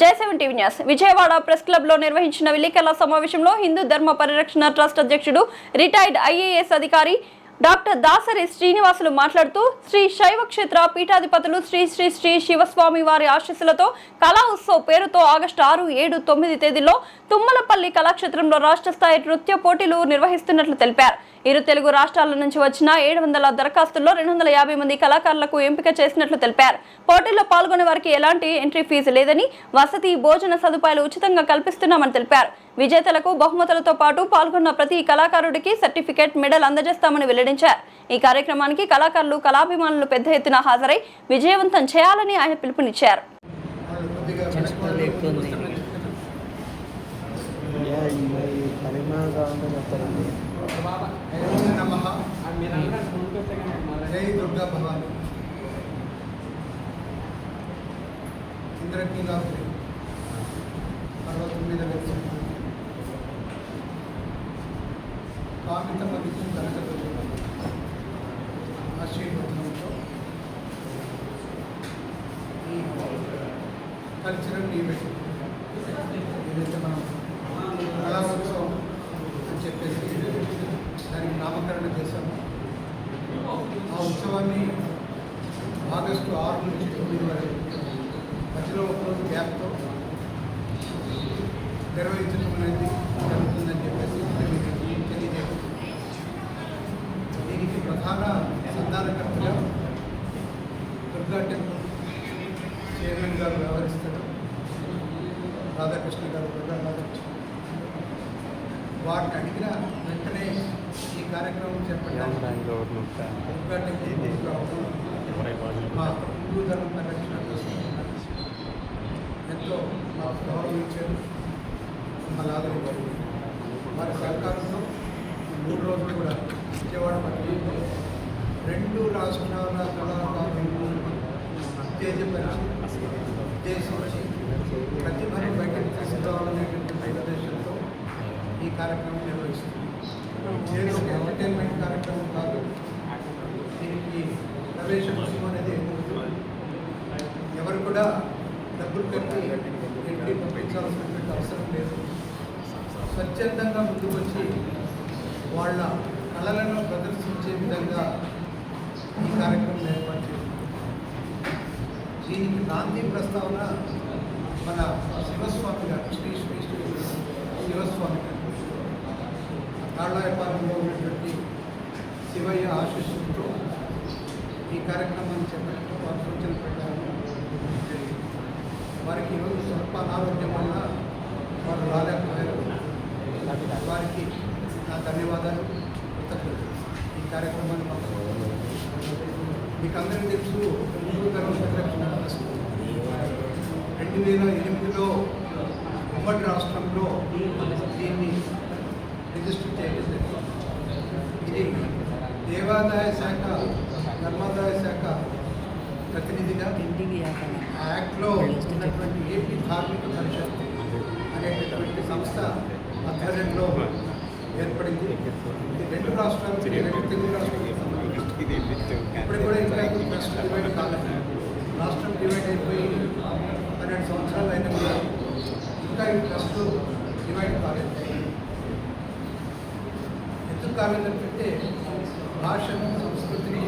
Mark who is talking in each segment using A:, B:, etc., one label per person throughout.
A: జై7 TV news Vijayawada press club లో నిర్వహించిన విలేకరుల సమావేశంలో హిందూ ధర్మ పరిరక్షణ ట్రస్ట్ అధ్యక్షుడు రిటైర్డ్ ఐఏఎస్ అధికారి డాక్టర్ దాసరి శ్రీనివాసులు మాట్లాడుతూ శ్రీ శైవ క్షేత్ర పీఠాధిపతులు శ్రీ శ్రీ శ్రీ శివస్వామి వారి ఆశీస్సులతో కళా ఉత్సవ్ పేరుతో ఆగస్టు 6, 7, 9 తేదీల్లో తుమ్మలపల్లి కళాక్షేత్రంలో రాష్ట్ర స్థాయి నృత్య పోటీలు నిర్వహిస్తున్నట్లు తెలిపారు. ఇరు తెలుగు రాష్ట్రాల నుంచి వచ్చిన 700 దరఖాస్తుల్లో 250 మంది కళాకారులకు ఎంపిక చేసినట్లు తెలిపారు. పోటీల్లో పాల్గొనే వారికి ఎలాంటి ఎంట్రీ ఫీజు లేదని, వసతి భోజన సదుపాయాలు ఉచితంగా కల్పిస్తున్నామని తెలిపారు. విజేతలకు బహుమతులతో పాటు పాల్గొన్న ప్రతి కళాకారుడికి సర్టిఫికెట్, మెడల్ అందజేస్తామని వెల్లడించారు. ఈ కార్యక్రమానికి కళాకారులు, కళాభిమానులు పెద్ద ఎత్తున హాజరై విజయవంతం చేయాలని ఆయన పిలుపునిచ్చారు.
B: జై దుర్గా భవాని ఇంద్రకీలాద్రి పర్వతం మీద వెలిసి కామితమ విద్యుత్ కనకదుర్గ ఆశీర్వచనంతో ఈ కల్చరల్ ఈవెంట్ ఏదైతే మనం కళాోత్సవం అని చెప్పేసి దానికి నామకరణ చేశాము. ఆ ఉత్సవాన్ని ఆగస్టు 6 నుంచి 9 వరకు మధ్యలో ఒకరోజు గ్యాప్తో నిర్వహించడం అనేది జరుగుతుందని చెప్పేసి తెలియజేయాలి. దీనికి ప్రధాన సంధానకర్తగా దుర్గా టెంపుల్ చైర్మన్ గారు వ్యవహరిస్తారు. రాధాకృష్ణ గారు, ప్రధాన రాధాకృష్ణ వారిని అడిగిన వెంటనే ఈ కార్యక్రమం చేపట్టాలి. దుర్గా టెంపుల్ మా హిందూ ధర్మ పరిరక్షణ ఎంతో మాకు గౌరవించారు. మమ్మల్ని ఆదరించారు. వారి సహకారంలో 3 రోజులు కూడా విజయవాడ పట్టణంలో 2 రాష్ట్రాల కళాకారులను ఉత్తేజపరిచి ఉద్దేశించి ప్రతిభను బయటకు తీసుకురావాలనేటువంటి ఉద్దేశంతో ఈ కార్యక్రమం నిర్వహిస్తుంది. నేను ఒక ఎంటర్టైన్మెంట్ కార్యక్రమం కాదు. దీనికి ప్రవేశ రుసుము అనేది ఎవరు కూడా డబ్బులు కట్టి ఎంట్రీ పంపించాల్సినటువంటి అవసరం లేదు. స్వచ్ఛందంగా ముందుకు వచ్చి వాళ్ళ కళలను ప్రదర్శించే విధంగా ఈ కార్యక్రమం ఏర్పాటు చేసింది. దీనికి నాంది ప్రస్తావన మన శివస్వామి గారు, శ్రీ శ్రీ శ్రీ శివస్వామి గారు తాళ్ళాయపాలెంలో ఉన్నటువంటి శివయ్య ఆశీస్సులతో ఈ కార్యక్రమాన్ని చేపట్టడం వారి సూచన ప్రకారం జరిగింది. వారికి ఈరోజు స్వల్ప అనారోగ్యం వల్ల వారు రాలేకపోయారు. వారికి నా ధన్యవాదాలు, కృతజ్ఞతలు. ఈ కార్యక్రమాన్ని మీకు అందరికీ తెలుసు, హిందూ ధర్మ పరిరక్షణ ట్రస్ట్ 2008లో ఉమ్మడి రాష్ట్రంలో దీన్ని రిజిస్టర్ చేయలేదు. ఇది దేవాదాయ శాఖ, ధర్మాదాయ శాఖ ప్రతినిధిగా ఆ యాక్ట్లో ఉన్నటువంటి ఏపీ ధార్మిక పరిషత్ అనేటటువంటి సంస్థ ఆధ్వర్యంలో ఏర్పడింది. ఇది 2 రాష్ట్రాలకు, 2 తెలుగు రాష్ట్రాలకు సంబంధించి ఇప్పుడు కూడా ఇంకా ట్రస్ట్ డివైడ్ కాలేదు. రాష్ట్రం డివైడ్ అయిపోయి 12 సంవత్సరాలు అయినా కూడా ఇంకా ఈ ట్రస్ట్ డివైడ్ కాలేదు. ఎందుకు కాలేదంటే భాషను, సంస్కృతిని,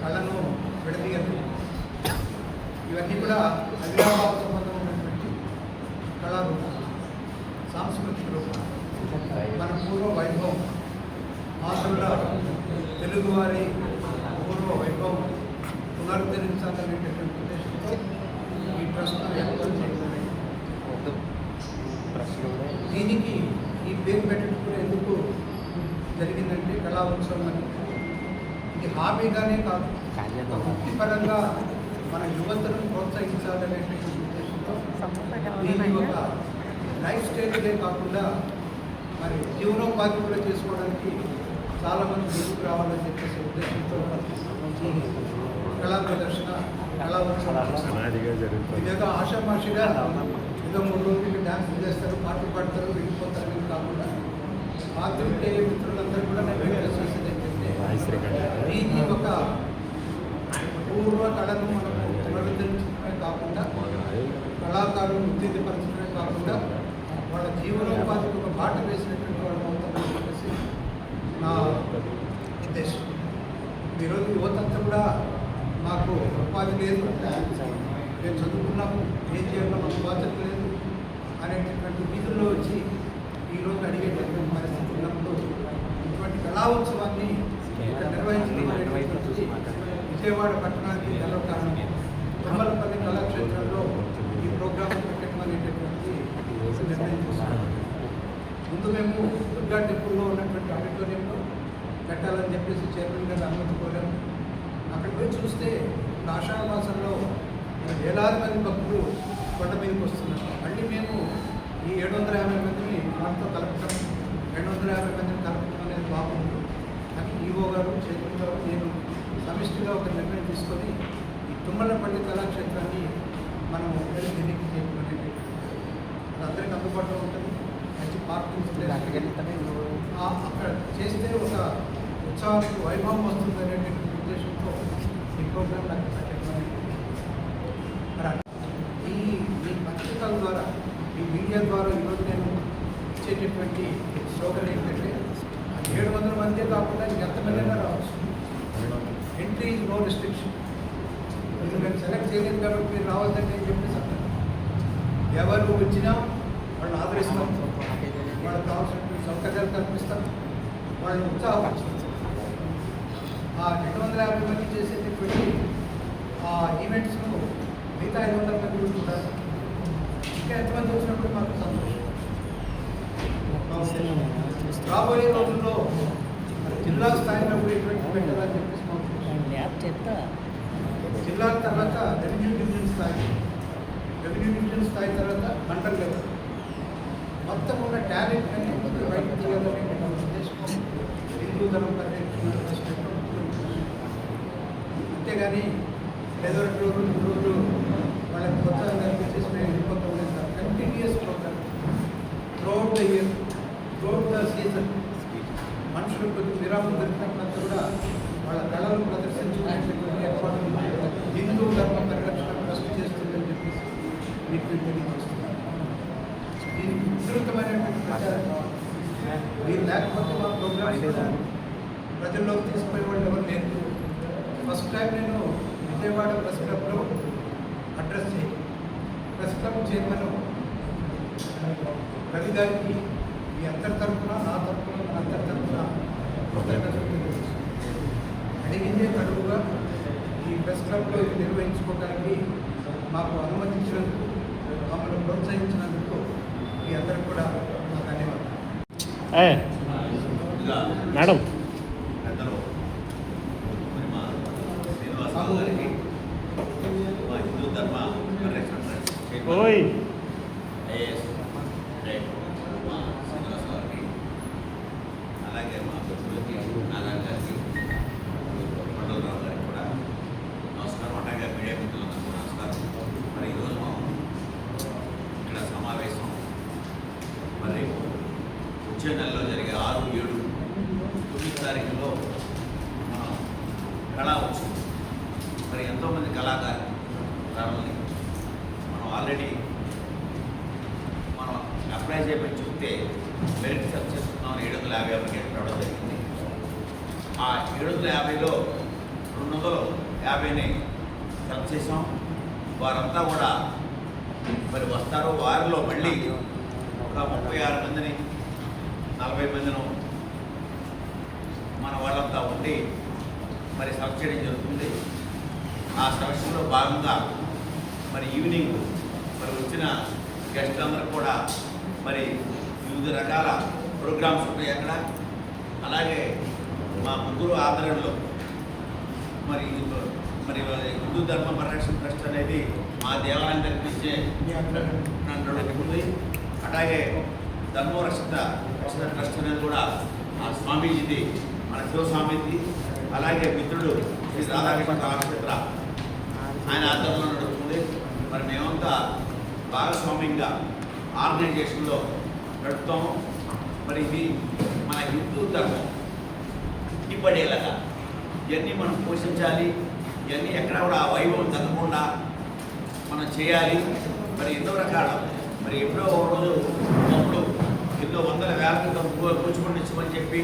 B: కళను విడదీయదు. ఇవన్నీ కూడా హైదరాబాద్ సంబంధం ఉన్నటువంటి కళారూపం, సాంస్కృతిక రూపం, మన పూర్వ వైభవం, ఆంధ్రుల తెలుగువారి పూర్వ వైభవం పునరుద్ధరించాలనేటటువంటి ఉద్దేశంతో ఈ ట్రస్ట్ ఏర్పాటు చేయడం. దీనికి ఈ పేరు పెట్టడం ఎందుకు జరిగిందంటే కళా ఉత్సవం అని. ఇది హాబీగానే కాదు, వృత్తిపరంగా మన యువతను ప్రోత్సహించాలనేటువంటి ఉద్దేశంతో దీన్ని ఒక లైఫ్ స్టైల్గా కాకుండా మరి జీవనోపాధి కూడా చేసుకోవడానికి చాలామంది ముందుకు రావాలని చెప్పేసి ఉద్దేశంతో కళా ప్రదర్శన, కళా ఉత్సవం ఇదేదో ఆషామాషిగా ఏదో 3 రోజులకి డ్యాన్స్ చేస్తారు, పాటలు పాడతారు, వెళ్ళిపోతారు కాకుండా పాత్రికేయ మిత్రులందరూ కూడా నేను చేసేది ఏంటంటే దీన్ని ఒక పూర్వ కళను మనం పునరుద్ధరించడమే కాకుండా కళాకారులు ఉత్తేజపరచడమే కాకుండా వాళ్ళ జీవనోపాధికి ఒక బాట వేసినటువంటి వాళ్ళు అవుతారని చెప్పేసి నా ఉద్దేశం. ఈరోజు యువతంతా కూడా మాకు ఉపాధి లేదు, మేము చదువుకున్నాము, ఏం చేయాలో మాకు బాధ్యత లేదు అనేటటువంటి వీధుల్లో వచ్చి ఈరోజు అడిగేటటువంటి పరిస్థితి ఉన్నప్పుడు ఇటువంటి కళాోత్సవాన్ని నిర్వహించడం అనేటటువంటి విజయవాడ పట్టణానికి గర్వకారణం. తుమ్మలపల్లి కళాక్షేత్రంలో ఈ ప్రోగ్రాం పెట్టడం అనేటటువంటి నిర్ణయం తీసుకున్నాం. ముందు మేము దుర్గా టెంపుల్లో ఉన్నటువంటి ఆడిటోరియంలో పెట్టాలని చెప్పేసి చైర్మన్ గారు అనుమతి కోరాము. అక్కడికి పోయి చూస్తే ఆషాఢ మాసంలో వేలాది మంది భక్తులు కొండ మీదకి వస్తున్నారు. మళ్ళీ మేము ఈ 750 మందిని వాళ్ళతో కలపడం, 250 మందిని కలపడం అనేది బాగుంది అని ఈవో గారు, చైర్మన్ గారు, నేను సమిష్టిగా ఒక నిర్ణయం తీసుకొని ఈ తుమ్మలపల్లి కళాక్షేత్రాన్ని మనం దీనికి చేయడం అనేది అది అందరికీ అందుబాటులో ఉంటుంది. మంచి పార్కింగ్ అక్కడ చేస్తే ఒక ఉత్సాహానికి వైభవం వస్తుంది అనేటువంటి ఉద్దేశంతో ఈ ప్రోగ్రాం నాకు పెట్టడం. ఈ పత్రికల ద్వారా, ఈ మీడియా ద్వారా ఈరోజు నేను ఇచ్చేటటువంటి స్లోగన్ ఏంటంటే 700 మందే కాకుండా ఎంతమందైనా రావచ్చు. Entry is no restriction. మీరు మేము సెలెక్ట్ చేయలేదు కాబట్టి మీరు రావద్దంటే ఏం చెప్పేసి అంటారు. ఎవరు వచ్చినా వాళ్ళు ఆదరిస్తాం, వాళ్ళకి కావాల్సినటువంటి సౌకర్యాలు కల్పిస్తాం, వాళ్ళని ఉత్సాహపరుస్తాం. ఆ 250 మంది చేసేటటువంటి ఆ ఈవెంట్స్ను మిగతా 500 మంది కూడా ఇంకా ఎంతమంది వచ్చినప్పుడు మాకు సంతోషం. రాబోయే రోజుల్లో జిల్లా స్థాయిలో కూడా ఇటువంటి పెట్టాలని చెప్పేసి జిల్లా తర్వాత రెవెన్యూ డివిజన్ స్థాయి, రెవెన్యూ డివిజన్ స్థాయి తర్వాత మండల్ లెవెల్ మొత్తం ఉన్న టాలెంట్ అని బయటకు తీయాలని ఉద్దేశం హిందూ ధర్మ పరిరక్షణ ట్రస్ట్. అంతేగాని ఏదో 2 రోజులు వాళ్ళకి కొత్తగా కనిపించేసి మేము వెళ్ళిపోతాం లేదు sir. Continuous programme throughout the year, throughout the season మనుషులు కొద్ది విరామం దొరికినప్పుడంతా కూడా వాళ్ళ కళలు ప్రదర్శించుకునేటువంటి ఏర్పాటు హిందూ ధర్మ పరిరక్షణ ట్రస్ట్ చేస్తుందని చెప్పేసి మీకు తెలియజేస్తున్నారు. దీనికి విస్తృతమైనటువంటి ప్రచారం కావాలి. మీరు లేకపోతే మా ప్రోగ్రామ్స్ ప్రజల్లోకి తీసుకుపోయే వాళ్ళు ఎవరు లేదు. ఫస్ట్ టైం నేను విజయవాడ ప్రెస్ క్లబ్లో అడ్రస్ చేయాలి. ప్రెస్ క్లబ్ చైర్మన్ రవి గారికి మీ అందరి తరఫున, నా తరఫున, మన అందరి తరఫున అడిగిందే తడువుగా ఈ ప్రెస్ క్లబ్లో ఇది నిర్వహించుకోవడానికి మాకు అనుమతించినందుకు, మమ్మల్ని ప్రోత్సహించినందుకు మీ అందరికి కూడా నా ధన్యవాదాలు.
C: మేడం
D: మా హిందూ ధర్మ పరిరక్షణ
C: ఓయ్
D: ఐఏఎస్ మా శ్రీనివాస గారికి, అలాగే మా భక్తులకి, నారాయణ గారికి, మండలరావు గారికి కూడా నమస్కారం. అలాగే మీడియా మిత్రులందరికీ కూడా నమస్కారం. మరి ఈరోజు మనం ఇక్కడ సమావేశం మరి వచ్చే నెలలో జరిగే 6, 7, 9 తారీఖులో మనం కళా ఉత్సవం మరి ఎంతోమంది కళాకారులని మనం ఆల్రెడీ మనం అప్లై చేయమని చెప్తే మెరిట్ సెర్చ్ చేసుకున్నాం. 750 అప్లికేషన్ రావడం జరిగింది. ఆ 750లో 250ని సెలెక్ట్ చేసాం. వారంతా కూడా మరి వస్తారు. వారిలో మళ్ళీ ఒక 36 మందిని, 40 మందిని మన వాళ్ళంతా ఉండి మరి సెలెక్ట్ చేయడం జరుగుతుంది. ఆ సెలక్షన్లో భాగంగా మరి ఈవినింగ్ మరి వచ్చిన గెస్టులందరూ కూడా మరి వివిధ రకాల ప్రోగ్రామ్స్ ఉంటాయి అక్కడ. అలాగే మా ముగ్గురు ఆధ్వర్యంలో మరి హిందూ ధర్మ పరిరక్షణ ట్రస్ట్ అనేది మా దేవాలయం కనిపించే ఉంది. అలాగే ధర్మరక్షణ ట్రస్ట్ అనేది కూడా ఆ స్వామీజీది, మన శివస్వామీజీ, అలాగే మిత్రుడు శ్రీ రాధాకృష్ణ కళాక్షేత్ర ఆయన ఆధ్వర్యంలో నడుస్తుంది. మరి మేమంతా భాగస్వామ్యంగా ఆర్గనైజేషన్లో నడుపుతాము. మరి ఇది మన హిందూ ధర్మం ఇప్పటిలాగా ఇవన్నీ మనం పోషించాలి. ఇవన్నీ ఎక్కడ కూడా వైభవం తగ్గకుండా మనం చేయాలి. మరి ఎన్నో రకాల మరి ఎప్పుడో ఒక రోజు ఒకప్పుడు ఎన్నో వందల వేల క్రితం కూచిపూడి ఇచ్చామని చెప్పి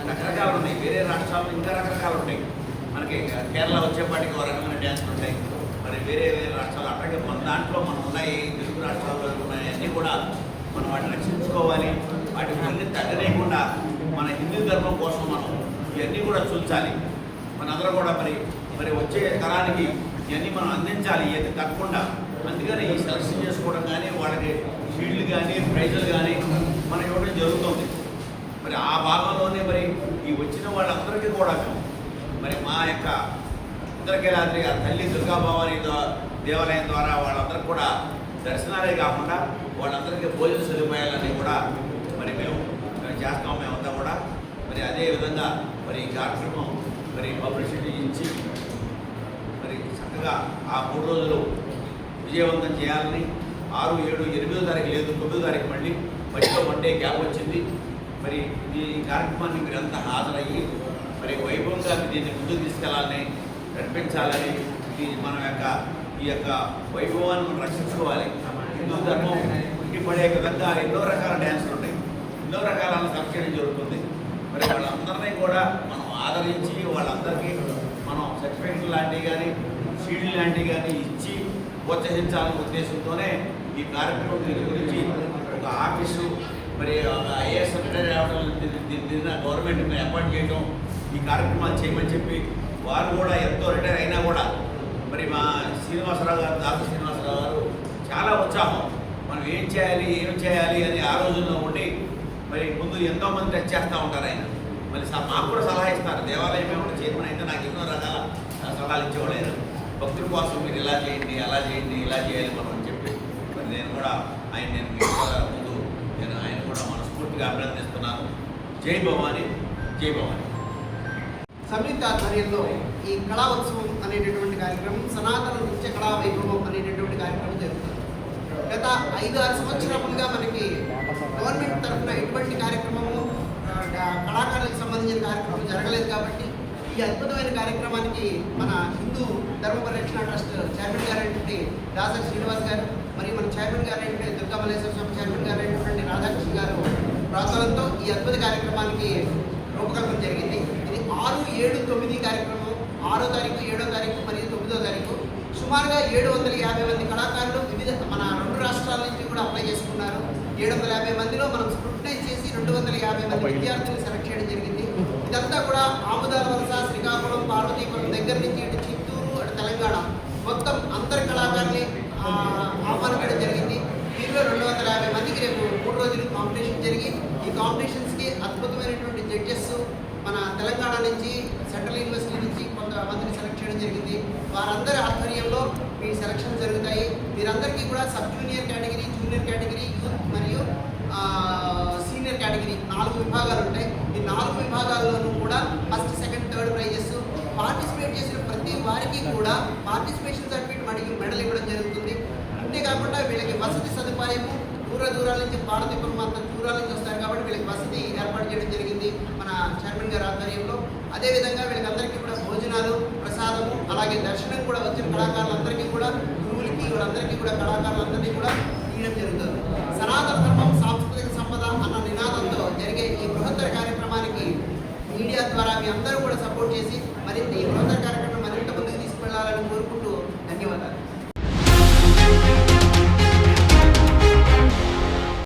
D: రకరకాలు ఉన్నాయి. వేరే రాష్ట్రాల్లో ఇంకా రకరకాలు ఉంటాయి. మనకి కేరళ వచ్చేపాటికి ఒక రకమైన డ్యాన్సులు ఉంటాయి. మరి వేరే వేరే రాష్ట్రాలు అట్లాగే మన దాంట్లో మనం ఉన్నాయి, తెలుగు రాష్ట్రాల్లో ఉన్నాయి, అన్నీ కూడా మనం వాటిని రక్షించుకోవాలి. వాటి గురించి తగ్గలేకుండా మన హిందూ ధర్మం కోసం మనం ఇవన్నీ కూడా చూచాలి. మనందరూ కూడా మరి వచ్చే తరానికి ఇవన్నీ మనం అందించాలి, ఏది తప్పకుండా. అందుకని ఈ సెలక్షన్ చేసుకోవడం కానీ, వాళ్ళకి షీల్డ్లు కానీ, ప్రైజులు కానీ మనం ఇవ్వడం జరుగుతుంది. మరి ఆ భాగంలోనే మరి ఈ వచ్చిన వాళ్ళందరికీ కూడా మరి మా యొక్క ఉత్తరకేలాద్రి తల్లి దుర్గాభవాని దేవాలయం ద్వారా వాళ్ళందరికీ కూడా దర్శనాలే కాకుండా వాళ్ళందరికీ భోజన సదుపాయాలన్నీ కూడా మరి మేము చేస్తాం. మేమంతా కూడా మరి అదేవిధంగా మరి ఈ కార్యక్రమం మరి పబ్లిసిటీ ఇచ్చి మరి చక్కగా ఆ 3 రోజులు విజయవంతం చేయాలని 6, 7, 8వ తారీఖు లేదు, 9వ తారీఖు మళ్ళీ మధ్యలో 1 డే గ్యాప్ వచ్చింది. మరి ఈ కార్యక్రమాన్ని మీరంతా హాజరయ్యి మరి వైభవంగా దీన్ని ముందుకు తీసుకెళ్లాలని, నడిపించాలని, మన ఈ యొక్క వైభవాన్ని మనం రక్షించుకోవాలి. హిందూ ధర్మం పడే విధంగా ఎన్నో రకాల డ్యాన్సులు ఉన్నాయి, ఎన్నో రకాల సంక్షేమం జరుగుతుంది. మరి వాళ్ళందరినీ కూడా మనం ఆదరించి వాళ్ళందరికీ మనం సర్టిఫికెట్లు లాంటివి కానీ, షీల్డ్ లాంటివి కానీ ఇచ్చి ప్రోత్సహించాలనే ఉద్దేశంతోనే ఈ కార్యక్రమం దీని గురించి ఒక ఆఫీసు మరి ఒక ఐఏఎస్ రిటైర్ అవ్వడం దీని గవర్నమెంట్ అపాయింట్ చేయడం, ఈ కార్యక్రమాలు చేయమని చెప్పి వారు కూడా ఎంతో రిటైర్ అయినా కూడా మరి మా శ్రీనివాసరావు గారు, దాత శ్రీనివాసరావు గారు చాలా ఉత్సాహం. మనం ఏం చేయాలి అని ఆ రోజుల్లో ఉండి మరి ముందు ఎంతోమంది టచ్ చేస్తూ ఉంటారు. ఆయన మరి మాకు కూడా సలహా ఇస్తారు. దేవాలయం ఏమైనా చైర్మన్ అయితే నాకు ఎన్నో రకాల సలహాలు ఇచ్చేవాడు. ఆయన భక్తుల కోసం మీరు ఇలా చేయండి, అలా చేయండి, ఇలా చేయాలి మనం అని చెప్పి మరి నేను కూడా నేను ముందు ఆయన కూడా మనస్ఫూర్తిగా అభినందిస్తున్నాను. జై భవాని, జై భవాని.
C: సంయుక్త ఆధ్వర్యంలో ఈ కళా ఉత్సవం అనేటటువంటి కార్యక్రమం, సనాతన నృత్య కళా వైభవం అనేటటువంటి కార్యక్రమం జరుగుతుంది. గత 5-6 సంవత్సరాలుగా మనకి గవర్నమెంట్ తరఫున ఎటువంటి కార్యక్రమము కళాకారులకు సంబంధించిన కార్యక్రమం జరగలేదు. కాబట్టి ఈ అద్భుతమైన కార్యక్రమానికి మన హిందూ ధర్మ పరిరక్షణ ట్రస్ట్ చైర్మన్ గారైనటువంటి దాసరి శ్రీనివాస్ గారు, మరియు మన చైర్మన్ గారైనటువంటి దుర్గామల్లేశ్వర స్వామి చైర్మన్ గారైనటువంటి రాధాకృష్ణ గారు ప్రోత్సాహంతో ఈ అద్భుత కార్యక్రమానికి రూపకల్పన జరిగింది. ఇది 6, 7, 9 కార్యక్రమం. 6వ తారీఖు, 7వ తారీఖు మరియు 9వ తారీఖు సుమారుగా 750 మంది కళాకారులు వివిధ మన 2 రాష్ట్రాల నుంచి కూడా అప్లై చేసుకున్నారు. 750 మందిలో మనం స్క్రూటనైజ్ చేసి 250 మంది విద్యార్థులను సెలెక్ట్ చేయడం జరిగింది. ఇదంతా కూడా ఆముదాల వలస, శ్రీకాకుళం, పార్వతీపురం దగ్గర నుంచి ఇటు చిత్తూరు, అటు తెలంగాణ మొత్తం అందరి కళాకారుల్ని ఆహ్వానించడం జరిగింది. దీనిలో 250 మందికి రేపు 3 రోజులు కాంపిటీషన్ జరిగి, ఈ కాంపిటీషన్స్కి అద్భుతమైనటువంటి జడ్జెస్ మన తెలంగాణ నుంచి, సెంట్రల్ యూనివర్సిటీ నుంచి కొంతమందిని సెలెక్ట్ చేయడం జరిగింది. వారందరి ఆధ్వర్యంలో మీ సెలక్షన్ జరుగుతాయి. వీరందరికీ కూడా sub junior category, junior category, youth మరియు సీనియర్ కేటగిరీ 4 విభాగాలు ఉంటాయి. ఈ 4 విభాగాల్లోనూ కూడా first, second, third prices. Participate చేసిన ప్రతి వారికి కూడా పార్టిసిపేషన్ సర్టిఫికేట్ మరియు మెడల్ ఇవ్వడం జరుగుతుంది. అంతేకాకుండా వీళ్ళకి వసతి సదుపాయము, దూరాల నుంచి పార్వతీపురం అంత దూరాల నుంచి వస్తారు కాబట్టి వీళ్ళకి వసతి ఏర్పాటు చేయడం జరిగింది మన చైర్మన్ గారి ఆధ్వర్యంలో. అదేవిధంగా వీళ్ళకందరికీ కూడా భోజనాలు, ప్రసాదము, అలాగే దర్శనం కూడా వచ్చిన కళాకారులందరికీ కూడా, గురువులకి వాళ్ళందరికీ కూడా, కళాకారులందరినీ కూడా ఇవ్వడం జరుగుతుంది. సనాతన ధర్మం, సాంస్కృతిక సంపద అన్న నినాదంతో జరిగే ఈ బృహత్తర కార్యక్రమానికి మీడియా ద్వారా మీ అందరూ కూడా సపోర్ట్ చేసి మరింత ఈ బృహత్తర కార్యక్రమం మరింత ముందుకు తీసుకెళ్లాలని